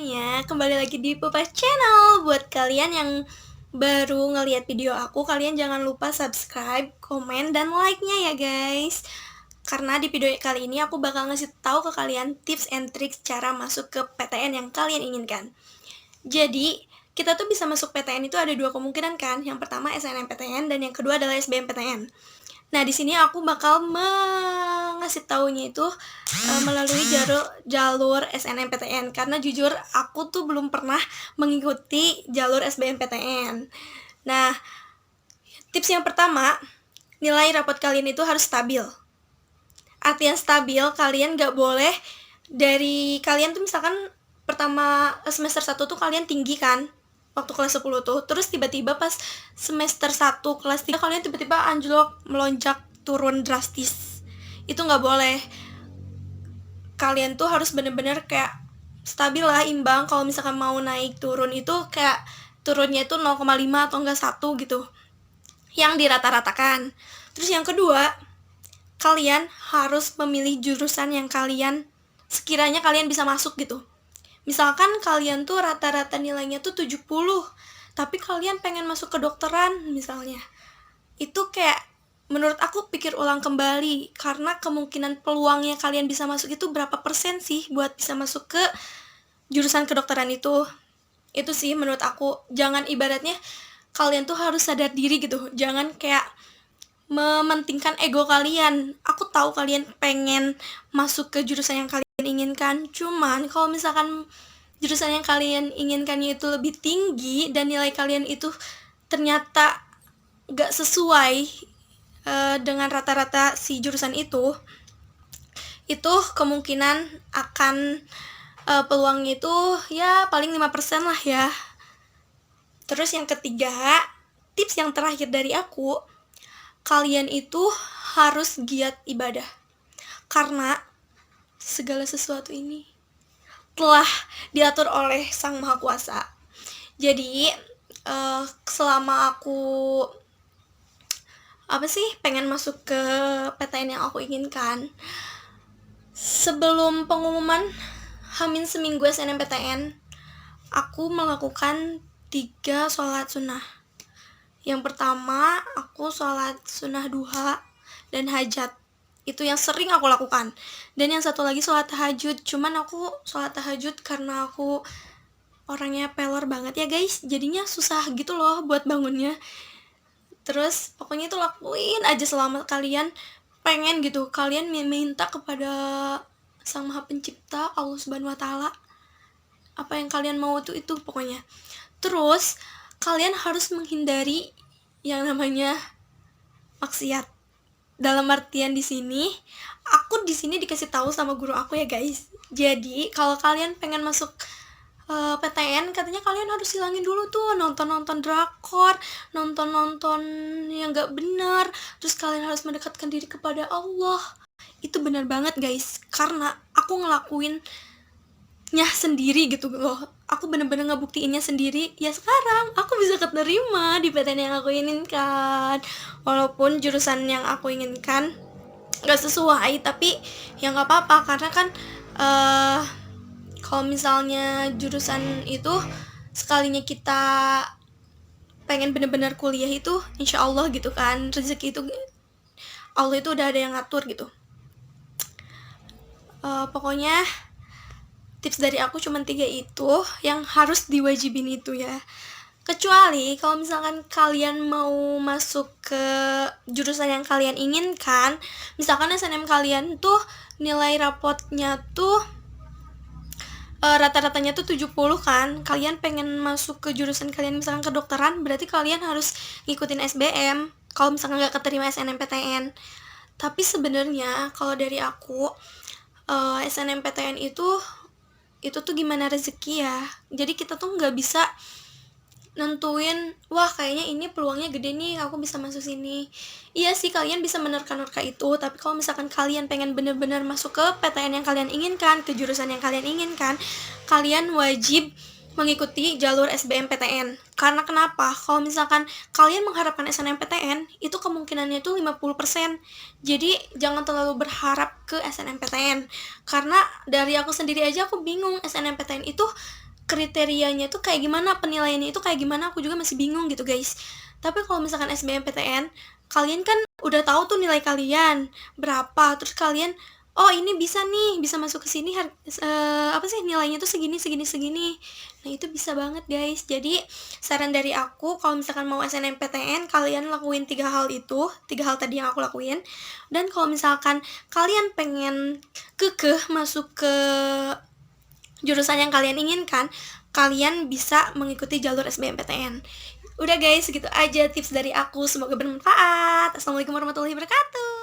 semuanya, kembali lagi di Pupa Channel. Buat kalian yang baru ngelihat video aku, kalian jangan lupa subscribe, komen, dan like-nya ya guys. Karena di video kali ini aku bakal ngasih tahu ke kalian tips and tricks cara masuk ke PTN yang kalian inginkan. Jadi, kita tuh bisa masuk PTN itu ada dua kemungkinan kan. Yang pertama SNMPTN dan yang kedua adalah SBMPTN. Nah, di sini aku bakal ngasih taunya itu melalui jalur SNMPTN karena jujur aku tuh belum pernah mengikuti jalur SBMPTN. Nah, tips yang pertama, nilai rapot kalian itu harus stabil. Artian stabil, kalian gak boleh dari kalian tuh misalkan pertama semester 1 tuh kalian tinggi kan, waktu kelas 10 tuh, terus tiba-tiba pas semester 1 kelas 3 kalian tiba-tiba anjlok, melonjak, turun drastis. Itu nggak boleh. Kalian tuh harus bener-bener kayak stabil lah, imbang. Kalau misalkan mau naik turun itu kayak turunnya itu 0,5 atau enggak 1 gitu, yang dirata-ratakan. Terus yang kedua, kalian harus memilih jurusan yang kalian sekiranya kalian bisa masuk gitu. Misalkan kalian tuh rata-rata nilainya tuh 70, tapi kalian pengen masuk kedokteran misalnya. Itu kayak menurut aku pikir ulang kembali, karena kemungkinan peluangnya kalian bisa masuk itu berapa persen sih buat bisa masuk ke jurusan kedokteran itu. Itu sih menurut aku, jangan ibaratnya kalian tuh harus sadar diri gitu. Jangan kayak mementingkan ego kalian. Aku tahu kalian pengen masuk ke jurusan yang kalian inginkan, cuman kalau misalkan jurusan yang kalian inginkannya itu lebih tinggi dan nilai kalian itu ternyata gak sesuai dengan rata-rata si jurusan itu kemungkinan akan peluangnya itu ya paling 5% lah ya. Terus yang ketiga, tips yang terakhir dari aku, kalian itu harus giat ibadah. Karena segala sesuatu ini telah diatur oleh Sang Maha Kuasa. Jadi selama aku pengen masuk ke PTN yang aku inginkan, sebelum pengumuman hamin seminggu SNMPTN, aku melakukan 3 sholat sunnah. Yang pertama, aku sholat sunnah duha dan hajat. Itu yang sering aku lakukan. Dan yang satu lagi sholat tahajud. Cuman aku sholat tahajud karena aku orangnya pelor banget ya guys, jadinya susah gitu loh buat bangunnya. Terus pokoknya itu lakuin aja selama kalian pengen gitu. Kalian minta kepada Sang Maha Pencipta, Allah Subhanahu wa Ta'ala, apa yang kalian mau itu pokoknya. Terus kalian harus menghindari yang namanya maksiat. Dalam artian di sini, aku di sini dikasih tahu sama guru aku ya guys. Jadi kalau kalian pengen masuk PTN, katanya kalian harus hilangin dulu tuh nonton drakor, nonton yang gak benar. Terus kalian harus mendekatkan diri kepada Allah. Itu benar banget guys, karena aku ngelakuinnya sendiri gitu loh. Aku bener-bener ngebuktiinnya sendiri. Ya sekarang aku bisa keterima di PTN yang aku inginkan. Walaupun jurusan yang aku inginkan gak sesuai, tapi ya gak apa-apa, karena kan kalau misalnya jurusan itu sekalinya kita pengen bener-bener kuliah itu insya Allah gitu kan, rezeki itu Allah itu udah ada yang ngatur gitu. Pokoknya tips dari aku cuma 3 itu yang harus diwajibin itu ya. Kecuali kalau misalkan kalian mau masuk ke jurusan yang kalian inginkan, misalkan SNM kalian tuh nilai rapotnya tuh rata-ratanya tuh 70 kan, kalian pengen masuk ke jurusan kalian misalkan kedokteran, berarti kalian harus ngikutin SBM kalau misalkan gak keterima SNMPTN. Tapi sebenarnya kalau dari aku, SNMPTN itu tuh gimana rezeki ya. Jadi kita tuh gak bisa nentuin, wah kayaknya ini peluangnya gede nih, aku bisa masuk sini. Iya sih, kalian bisa menerka-nerka itu, tapi kalau misalkan kalian pengen bener-bener masuk ke PTN yang kalian inginkan, ke jurusan yang kalian inginkan, kalian wajib mengikuti jalur SBMPTN. Karena kenapa? Kalau misalkan kalian mengharapkan SNMPTN, itu kemungkinannya itu 50%. Jadi jangan terlalu berharap ke SNMPTN. Karena dari aku sendiri aja aku bingung, SNMPTN itu kriterianya tuh kayak gimana, penilaiannya itu kayak gimana, aku juga masih bingung gitu guys. Tapi kalau misalkan SBMPTN, kalian kan udah tahu tuh nilai kalian berapa, terus kalian, oh ini bisa nih, bisa masuk ke sini, apa sih, nilainya tuh segini segini segini. Nah itu bisa banget guys. Jadi saran dari aku, kalau misalkan mau SNMPTN, kalian lakuin 3 hal itu, 3 hal tadi yang aku lakuin. Dan kalau misalkan kalian pengen kekeh masuk ke jurusan yang kalian inginkan, kalian bisa mengikuti jalur SBMPTN. Udah guys, segitu aja tips dari aku, semoga bermanfaat. Assalamualaikum warahmatullahi wabarakatuh.